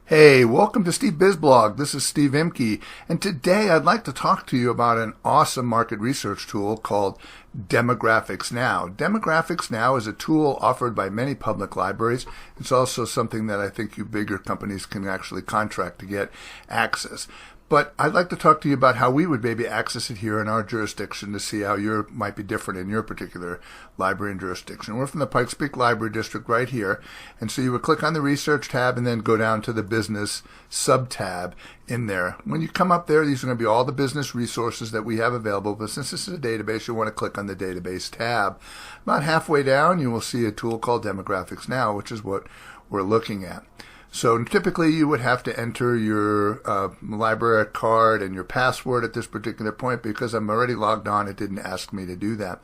Hey, welcome to SteveBizBlog. This is Steve Imke, and today I'd like to talk to you about an awesome market research tool called DemographicsNow. DemographicsNow is a tool offered by many public libraries. It's also something that I think you bigger companies can actually contract to get access. But I'd like to talk to you about how we would maybe access it here in our jurisdiction to see how yours might be different in your particular library and jurisdiction. We're from the Pikes Peak Library District right here. And so you would click on the Research tab and then go down to the Business sub-tab in there. When you come up there, these are going to be all the business resources that we have available. But since this is a database, you'll want to click on the Database tab. About halfway down, you will see a tool called DemographicsNow, which is what we're looking at. So typically you would have to enter your library card and your password at this particular point. Because I'm already logged on, it didn't ask me to do that.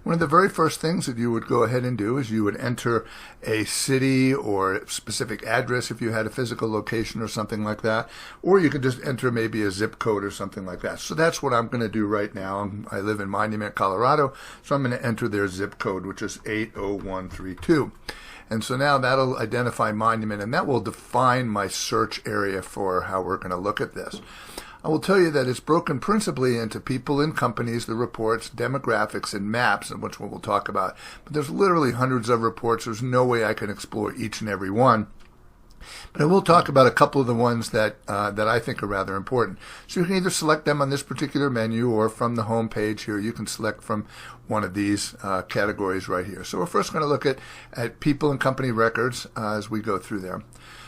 One of the very first things that you would go ahead and do is you would enter a city or a specific address if you had a physical location or something like that. Or you could just enter maybe a zip code or something like that. So that's what I'm going to do right now. I live in Monument, Colorado, so I'm going to enter their zip code, which is 80132. And so now that'll identify Monument, and that will define my search area for how we're going to look at this. I will tell you that it's broken principally into people and companies, the reports, demographics, and maps, and which we'll talk about. But there's literally hundreds of reports. There's no way I can explore each and every one. But I will talk about a couple of the ones that I think are rather important. So you can either select them on this particular menu, or from the home page here, you can select from one of these categories right here. So we're first going to look at people and company records as we go through there.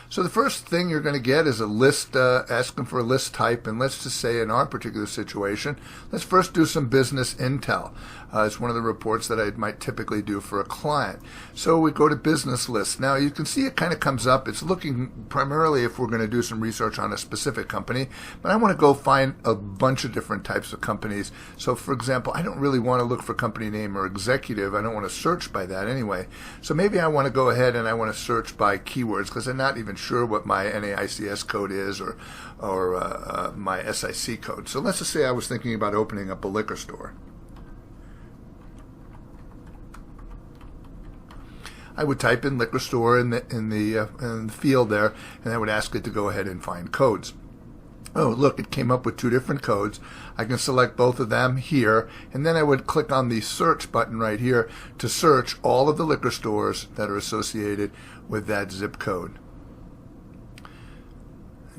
So the first thing you're going to get is a list, asking for a list type, and let's just say in our particular situation, let's first do some business intel. It's one of the reports that I might typically do for a client. So we go to business list. Now you can see it kind of comes up. It's looking primarily if we're going to do some research on a specific company, but I want to go find a bunch of different types of companies. So for example, I don't really want to look for company name or executive. I don't want to search by that anyway. So maybe I want to go ahead and I want to search by keywords because I'm not even sure what my NAICS code is or my SIC code. So let's just say I was thinking about opening up a liquor store. I would type in liquor store in the field there, and I would ask it to go ahead and find codes. Oh, look, it came up with two different codes. I can select both of them here, and then I would click on the search button right here to search all of the liquor stores that are associated with that zip code.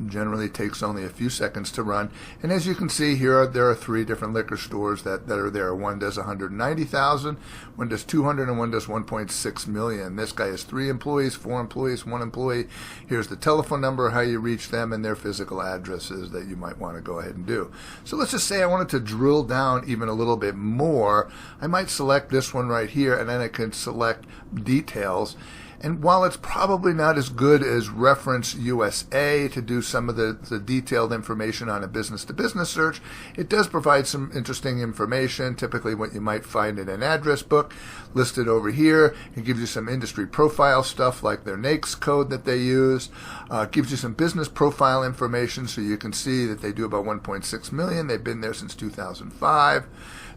Generally takes only a few seconds to run, and as you can see here, there are three different liquor stores that are there. One does 190,000, one does 200, and one does 1.6 million. This guy has 3 employees, 4 employees, 1 employee. Here's the telephone number, how you reach them, and their physical addresses that you might want to go ahead and do. So let's just say I wanted to drill down even a little bit more. I might select this one right here, and then I can select details. And while it's probably not as good as Reference USA to do some of the detailed information on a business-to-business search, it does provide some interesting information, typically what you might find in an address book listed over here. It gives you some industry profile stuff like their NAICS code that they use. It gives you some business profile information so you can see that they do about 1.6 million. They've been there since 2005.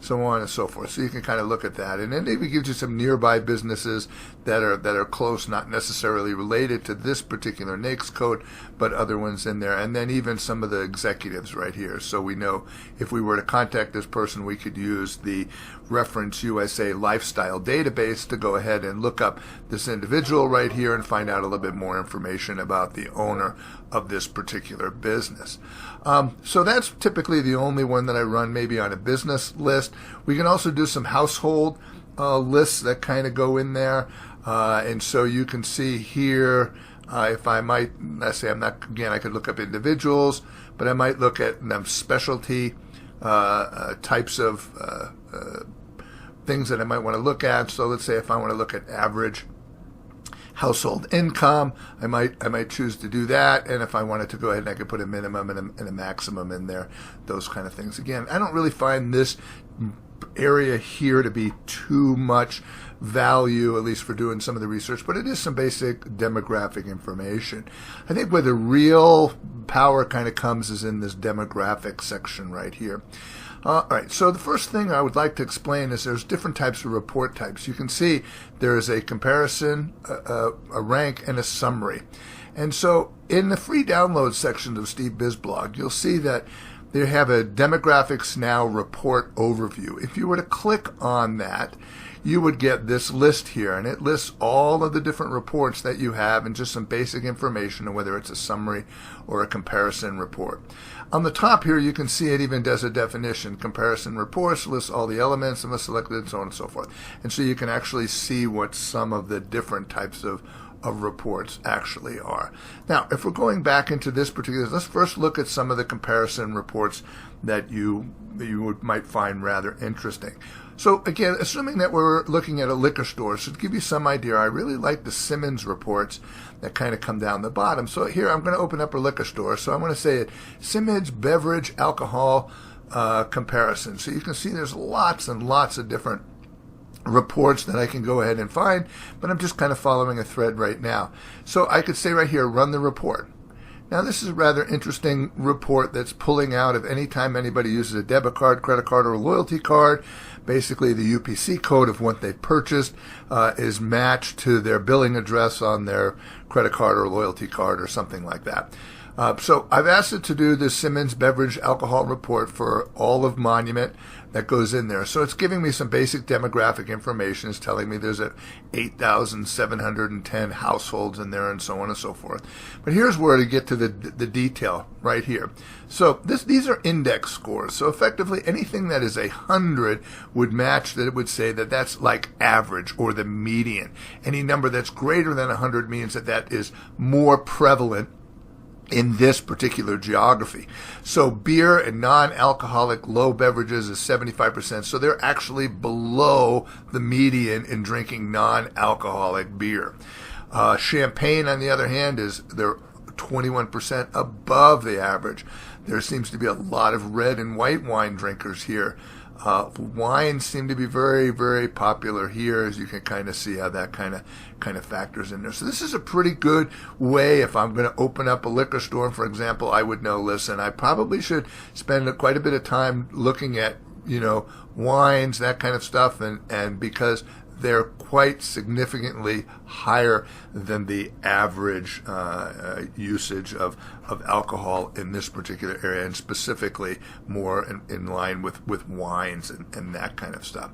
So on and so forth. So you can kind of look at that, and then it gives you some nearby businesses that are close, not necessarily related to this particular NAICS code, but other ones in there, and then even some of the executives right here. So we know if we were to contact this person, we could use the Reference USA lifestyle database to go ahead and look up this individual right here and find out a little bit more information about the owner of this particular business. So that's typically the only one that I run maybe on a business list. We can also do some household lists that kind of go in there. And so you can see here, if I might, let's say I'm not, again, I could look up individuals, but I might look at them specialty types of things that I might want to look at. So let's say if I want to look at average household income, I might choose to do that, and if I wanted to go ahead, I could put a minimum and a maximum in there, those kind of things. Again, I don't really find this area here to be too much value, at least for doing some of the research, but it is some basic demographic information. I think where the real power kind of comes is in this demographic section right here. All right, so the first thing I would like to explain is there's different types of report types. You can see there is a comparison, a rank, and a summary. And so in the free download section of SteveBizBlog, you'll see that they have a Demographics Now report overview. If you were to click on that, you would get this list here, and it lists all of the different reports that you have and just some basic information on whether it's a summary or a comparison report. On the top here, you can see it even does a definition. Comparison reports lists all the elements and the selected and so on and so forth. And so you can actually see what some of the different types of reports actually are. Now, if we're going back into this particular, let's first look at some of the comparison reports that you might find rather interesting. So again, assuming that we're looking at a liquor store, so to give you some idea, I really like the Simmons reports that kind of come down the bottom. So here I'm going to open up a liquor store. So I'm going to say it, Simmons Beverage Alcohol Comparison. So you can see there's lots and lots of different reports that I can go ahead and find, but I'm just kind of following a thread right now. So I could say right here, run the report. Now this is a rather interesting report that's pulling out of any time anybody uses a debit card, credit card, or a loyalty card. Basically the UPC code of what they purchased is matched to their billing address on their credit card or loyalty card or something like that. So I've asked it to do this Simmons Beverage Alcohol report for all of Monument that goes in there. So it's giving me some basic demographic information. It's telling me there's 8,710 households in there and so on and so forth. But here's where to get to the detail right here. So these are index scores. So effectively anything that is 100 would match that. It would say that that's like average or the median. Any number that's greater than 100 means that that is more prevalent in this particular geography. So beer and non-alcoholic low beverages is 75%. So they're actually below the median in drinking non-alcoholic beer. Champagne, on the other hand, they're 21% above the average. There seems to be a lot of red and white wine drinkers here. Wines seem to be very, very popular here, as you can kind of see how that kind of factors in there. So this is a pretty good way. If I'm going to open up a liquor store, for example, I would know, listen, I probably should spend quite a bit of time looking at, wines, that kind of stuff, and because they're quite significantly higher than the average usage of alcohol in this particular area, and specifically more in line with wines and that kind of stuff.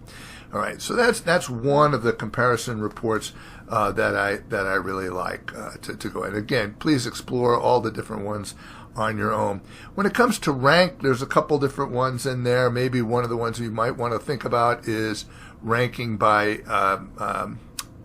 All right, so that's one of the comparison reports that I really like to go. And again, please explore all the different ones on your own. When it comes to rank, there's a couple different ones in there. Maybe one of the ones you might want to think about is ranking by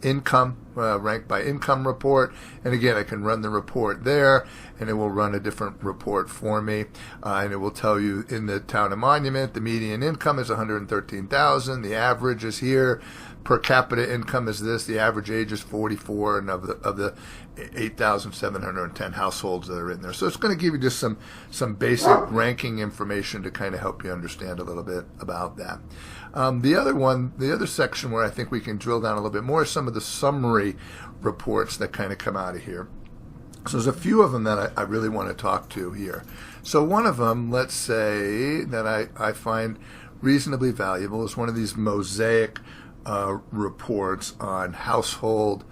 income, ranked by income report. And again, I can run the report there, and it will run a different report for me. And it will tell you in the town of Monument, the median income is $113,000. The average is here. Per capita income is this. The average age is 44, and of the 8,710 households that are in there. So it's going to give you just some basic ranking information to kind of help you understand a little bit about that. The other section where I think we can drill down a little bit more is some of the summary reports that kind of come out of here. So there's a few of them that I really want to talk to here. So one of them, let's say, that I find reasonably valuable is one of these Mosaic reports on household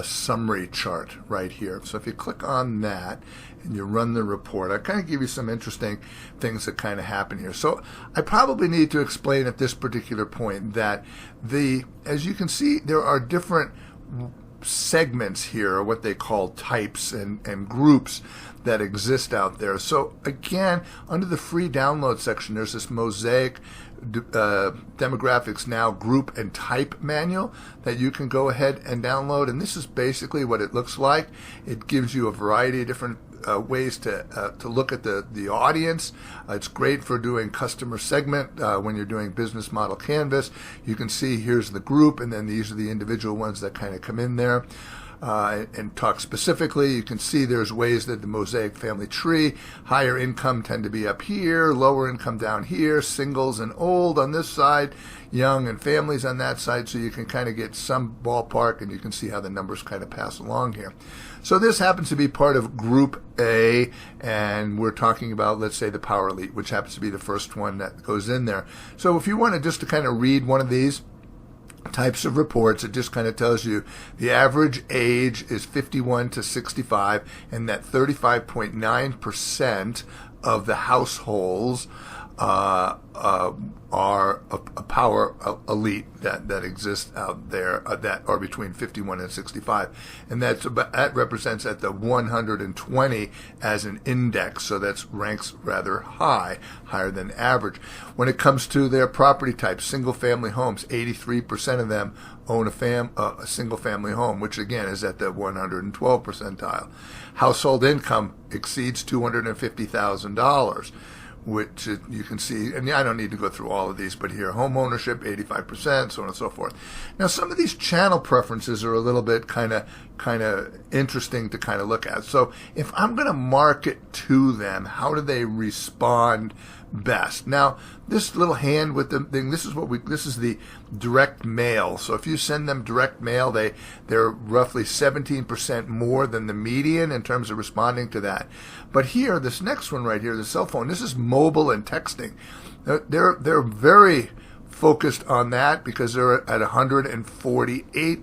summary chart right here. So if you click on that and you run the report, I kind of give you some interesting things that kind of happen here. So I probably need to explain at this particular point that as you can see, there are different segments here, or what they call types and groups that exist out there. So again, under the free download section, there's this Mosaic Demographics Now group and type manual that you can go ahead and download, and this is basically what it looks like. It gives you a variety of different ways to look at the audience. It's great for doing customer segment when you're doing business model canvas. You can see here's the group, and then these are the individual ones that kind of come in there. and talk specifically. You can see there's ways that the Mosaic family tree, higher income tend to be up here, lower income down here, singles and old on this side, young and families on that side, so you can kind of get some ballpark, and you can see how the numbers kind of pass along here. So this happens to be part of Group A, and we're talking about, let's say, the Power Elite, which happens to be the first one that goes in there. So if you wanted just to kind of read one of these types of reports, it just kind of tells you the average age is 51 to 65, and that 35.9% of the households are a power elite that exists out there that are between 51 and 65, and that represents at the 120 as an index, so that ranks rather higher than average. When it comes to their property types, single family homes, 83% of them own a single family home, which again is at the 112 percentile. Household income exceeds $250,000. which you can see, and I don't need to go through all of these, but here, home ownership, 85%, so on and so forth. Now, some of these channel preferences are a little bit kind of interesting to kind of look at. So if I'm going to market to them, how do they respond best? Now, this little hand with the thing, this is the direct mail. So if you send them direct mail, they're roughly 17% more than the median in terms of responding to that. But here, this next one right here, the cell phone, this is mobile and texting. They're very focused on that because they're at 148%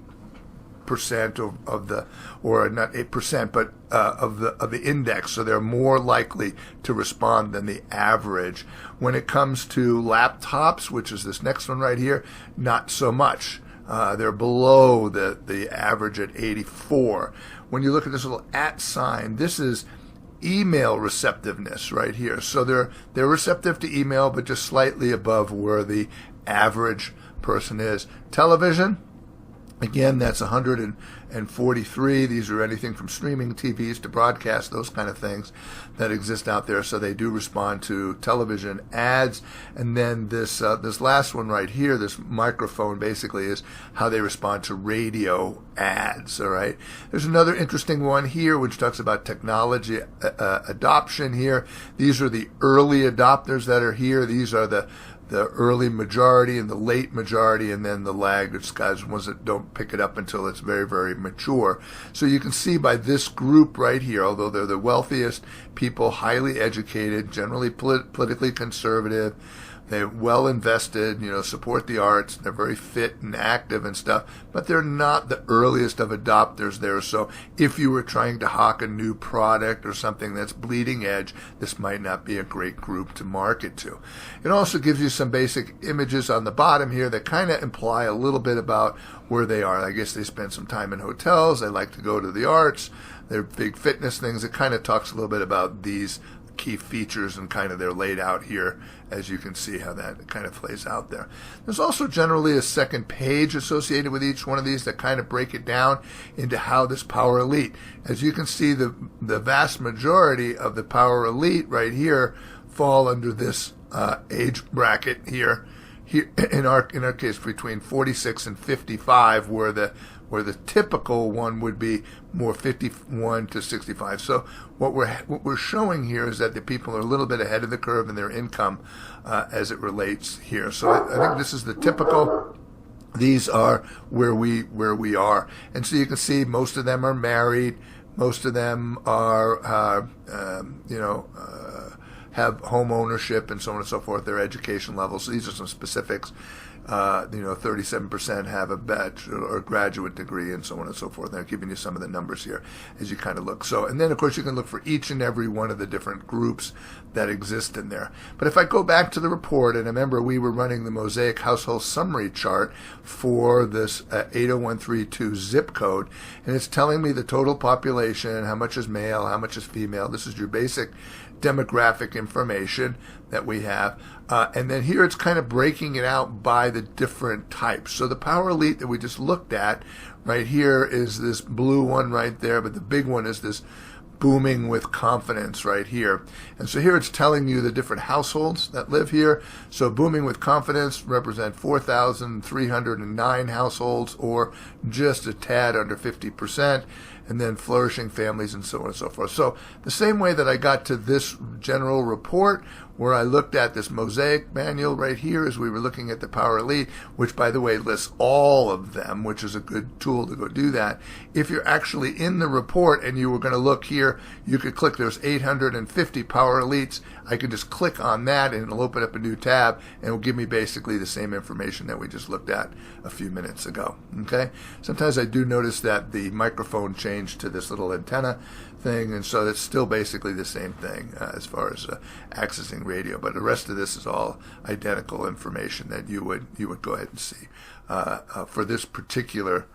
of the, or not 8%, but of the index, so they're more likely to respond than the average. When it comes to laptops, which is this next one right here, not so much. They're below the average at 84. When you look at this little @ sign, this is email receptiveness right here. So they're receptive to email, but just slightly above where the average person is. Television, again, that's 143. These are anything from streaming TVs to broadcast, those kind of things that exist out there. So they do respond to television ads. And then this last one right here, this microphone, basically is how they respond to radio ads. All right. There's another interesting one here, which talks about technology adoption here. These are the early adopters that are here. These are the early majority and the late majority, and then the laggard guys, ones that don't pick it up until it's very, very mature. So you can see by this group right here, although they're the wealthiest people, highly educated, generally politically conservative, they're well invested, support the arts, they're very fit and active and stuff, but they're not the earliest of adopters there. So if you were trying to hawk a new product or something that's bleeding edge, this might not be a great group to market to. It also gives you some basic images on the bottom here that kind of imply a little bit about where they are. I guess they spend some time in hotels, they like to go to the arts, they're big fitness things. It kind of talks a little bit about these key features, and kind of they're laid out here, as you can see how that kind of plays out there. There's also generally a second page associated with each one of these that kind of break it down into how this Power Elite. As you can see, the vast majority of the Power Elite right here fall under this age bracket here. Here in our case, between 46 and 55, where the typical one would be more 51 to 65. So what we're showing here is that the people are a little bit ahead of the curve in their income as it relates here. So I think this is the typical. These are where we are, and so you can see most of them are married. Most of them are have home ownership and so on and so forth, their education levels. So these are some specifics. 37% have a bachelor or graduate degree and so on and so forth. They're giving you some of the numbers here as you kind of look. So, and then of course you can look for each and every one of the different groups that exist in there. But if I go back to the report, and remember we were running the Mosaic household summary chart for this 80132 zip code, and it's telling me the total population, how much is male, how much is female. This is your basic demographic information that we have. And then here it's kind of breaking it out by the different types. So the Power Elite that we just looked at right here is this blue one right there, but the big one is this booming with confidence right here. And so here it's telling you the different households that live here. So booming with confidence represent 4,309 households, or just a tad under 50%. And then flourishing families and so on and so forth. So the same way that I got to this general report, where I looked at this Mosaic manual right here as we were looking at the Power Elite, which by the way lists all of them, which is a good tool to go do that. If you're actually in the report and you were going to look here, you could click, there's 850 Power Elites. I could just click on that and it'll open up a new tab and it'll give me basically the same information that we just looked at a few minutes ago. Okay. Sometimes I do notice that the microphone changed to this little antenna thing, and so it's still basically the same thing as far as accessing radio, but the rest of this is all identical information that you would go ahead and see for this particular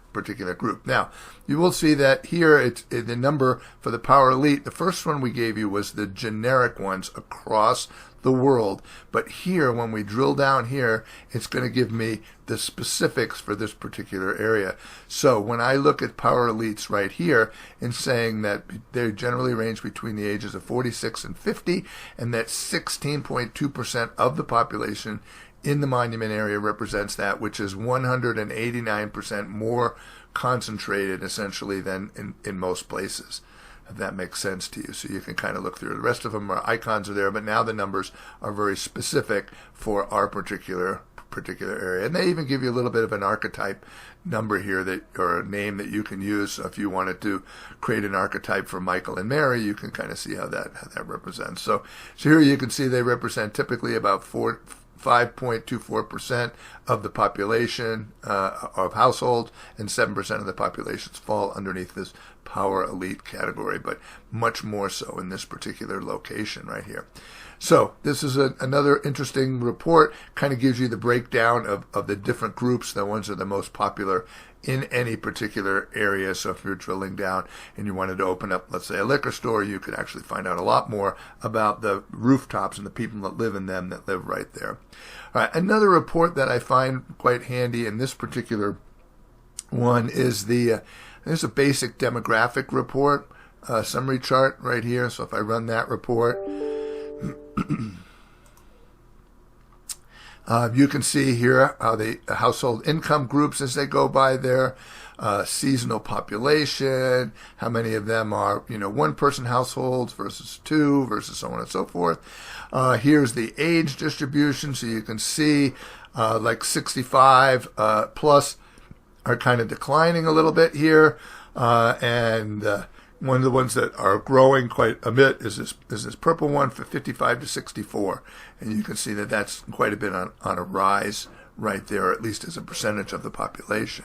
group. Now, you will see that here it's the number for the Power Elite. The first one we gave you was the generic ones across the world, but here when we drill down here, it's going to give me the specifics for this particular area. So when I look at Power Elites right here and saying that they generally range between the ages of 46 and 50, and that 16.2% of the population in the monument area represents that, which is 189% more concentrated essentially than in most places, if that makes sense to you. So you can kind of look through. The rest of them are icons are there, but now the numbers are very specific for our particular area. And they even give you a little bit of an archetype number here, that or a name that you can use. So if you wanted to create an archetype for Michael and Mary, you can kind of see how that represents. So here you can see they represent typically about 5.24% of the population of households, and 7% of the populations fall underneath this Power Elite category, but much more so in this particular location right here. So this is another interesting report, kind of gives you the breakdown of the different groups, the ones that are the most popular in any particular area. So if you're drilling down and you wanted to open up, let's say, a liquor store, you could actually find out a lot more about the rooftops and the people that live in them, that live right there. All right, another report that I find quite handy in this particular one is there's a basic demographic report, summary chart right here. So if I run that report, you can see here how the household income groups as they go by there, seasonal population, how many of them are, one-person households versus two, versus so on and so forth. Here's the age distribution, so you can see like 65 plus are kind of declining a little bit here, and one of the ones that are growing quite a bit is this purple one for 55 to 64. And you can see that that's quite a bit on a rise right there, at least as a percentage of the population.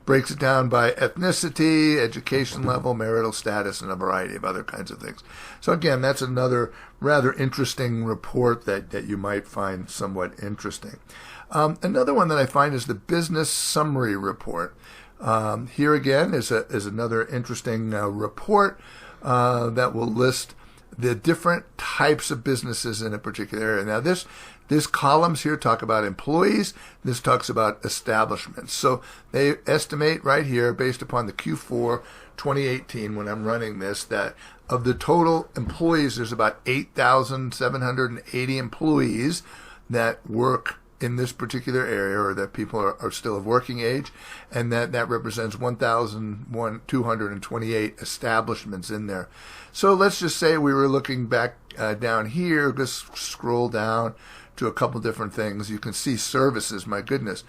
Breaks it down by ethnicity, education level, marital status, and a variety of other kinds of things. So again, that's another rather interesting report that you might find somewhat interesting. Another one that I find is the business summary report. Here again is another interesting report that will list the different types of businesses in a particular area. Now this columns here talk about employees. This talks about establishments. So they estimate right here, based upon the Q4 2018, when I'm running this, that of the total employees, there's about 8,780 employees that work in this particular area, or that people are still of working age, and that represents 1,228 establishments in there. So let's just say we were looking back down here, just scroll down to a couple different things. You can see services, my goodness.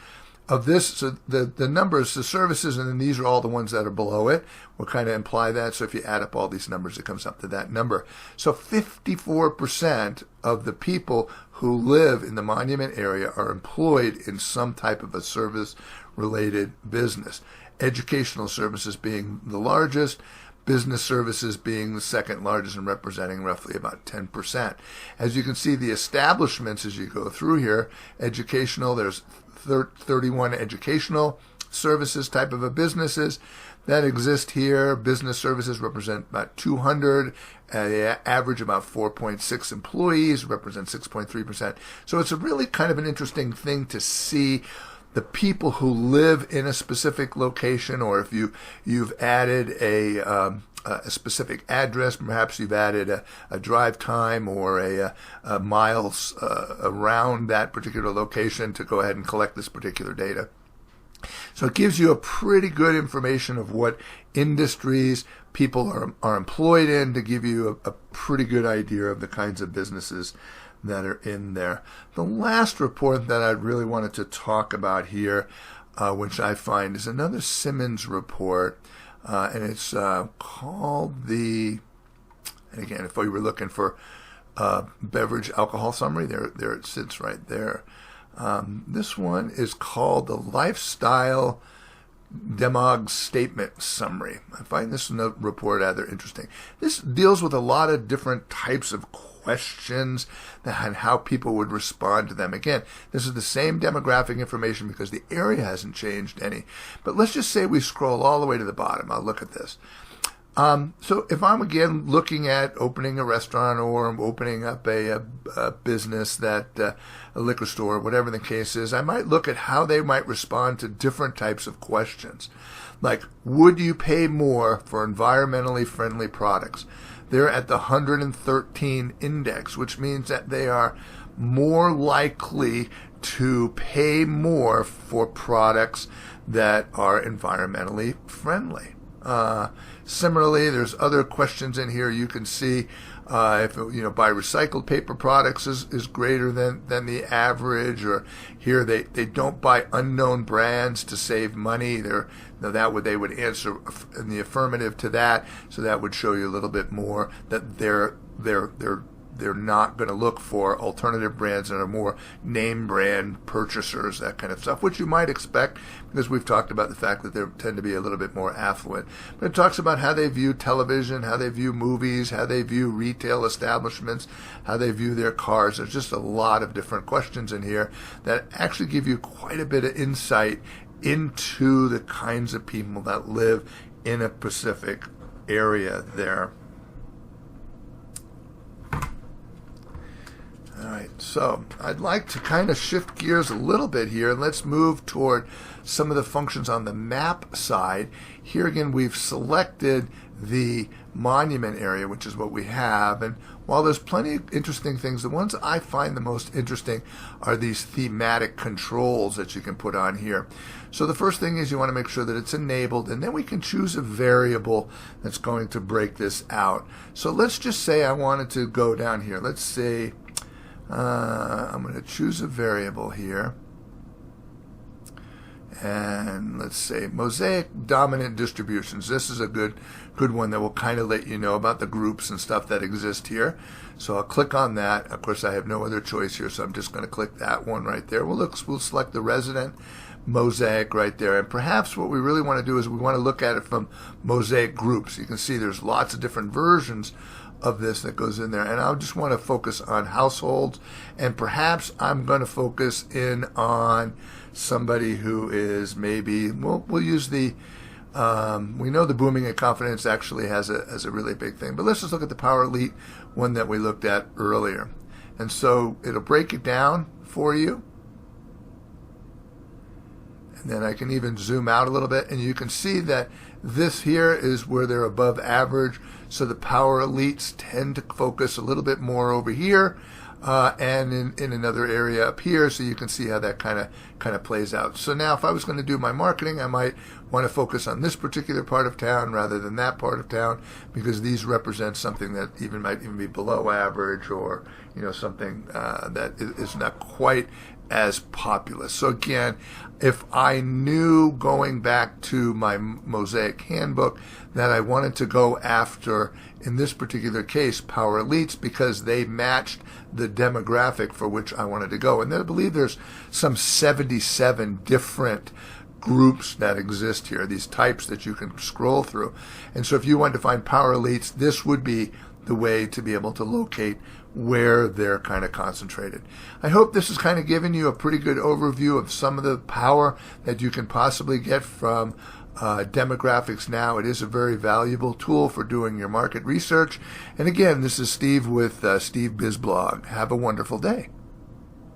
Of this, so the numbers, the services, and then these are all the ones that are below it, will kind of imply that. So if you add up all these numbers, it comes up to that number. So 54% of the people who live in the monument area are employed in some type of a service-related business. Educational services being the largest, business services being the second largest and representing roughly about 10%. As you can see, the establishments as you go through here, educational, there's 31 educational services type of a businesses that exist here. Business services represent about 200. They average about 4.6 employees, represent 6.3%. So it's a really kind of an interesting thing to see the people who live in a specific location, or if you've added a a specific address. Perhaps you've added a drive time or a miles around that particular location to go ahead and collect this particular data. So it gives you a pretty good information of what industries people are employed in, to give you a pretty good idea of the kinds of businesses that are in there. The last report that I really wanted to talk about here, which I find is another Simmons report, and it's called and again, if we were looking for beverage alcohol summary, there it sits right there. This one is called the Lifestyle Demog Statement Summary. I find this report rather interesting. This deals with a lot of different types of questions and how people would respond to them. Again, this is the same demographic information because the area hasn't changed any. But let's just say we scroll all the way to the bottom. I'll look at this. So if I'm again looking at opening a restaurant, or I'm opening up a business a liquor store, whatever the case is, I might look at how they might respond to different types of questions. Like, would you pay more for environmentally friendly products? They're at the 113 index, which means that they are more likely to pay more for products that are environmentally friendly. Similarly, there's other questions in here. You can see if buy recycled paper products is greater than the average, or here they don't buy unknown brands to save money. They would answer in the affirmative to that, so that would show you a little bit more that they're not going to look for alternative brands and are more name brand purchasers, that kind of stuff, which you might expect because we've talked about the fact that they tend to be a little bit more affluent. But it talks about how they view television, how they view movies, how they view retail establishments, how they view their cars. There's just a lot of different questions in here that actually give you quite a bit of insight into the kinds of people that live in a specific area there. All right, so I'd like to kind of shift gears a little bit here, and let's move toward some of the functions on the map side. Here again, we've selected the monument area, which is what we have. And while there's plenty of interesting things, the ones I find the most interesting are these thematic controls that you can put on here. So the first thing is you want to make sure that it's enabled, and then we can choose a variable that's going to break this out. So let's just say I wanted to go down here. Let's say I'm going to choose a variable here, and let's say Mosaic dominant distributions. This is a good one that will kind of let you know about the groups and stuff that exist here. So I'll click on that. Of course, I have no other choice here, so I'm just going to click that one right there. We'll select the resident Mosaic right there, and perhaps what we really want to do is we want to look at it from Mosaic groups. You can see there's lots of different versions of this that goes in there, and I just want to focus on households, and perhaps I'm going to focus in on somebody who is maybe, we'll use the we know the booming and confidence actually has a really big thing, but let's just look at the Power Elite one that we looked at earlier. And so it'll break it down for you, and then I can even zoom out a little bit, and you can see that this here is where they're above average. So the Power Elites tend to focus a little bit more over here, and in another area up here, so you can see how that kind of plays out. So now if I was going to do my marketing, I might want to focus on this particular part of town rather than that part of town, because these represent something that might even be below average, or something that is not quite as populous. So again, if I knew going back to my Mosaic handbook that I wanted to go after, in this particular case, Power Elites, because they matched the demographic for which I wanted to go. And I believe there's some 77 different groups that exist here, these types that you can scroll through. And so if you wanted to find Power Elites, this would be the way to be able to locate where they're kind of concentrated. I hope this has kind of given you a pretty good overview of some of the power that you can possibly get from Demographics Now. It is a very valuable tool for doing your market research. And again, this is Steve with SteveBizBlog. Have a wonderful day.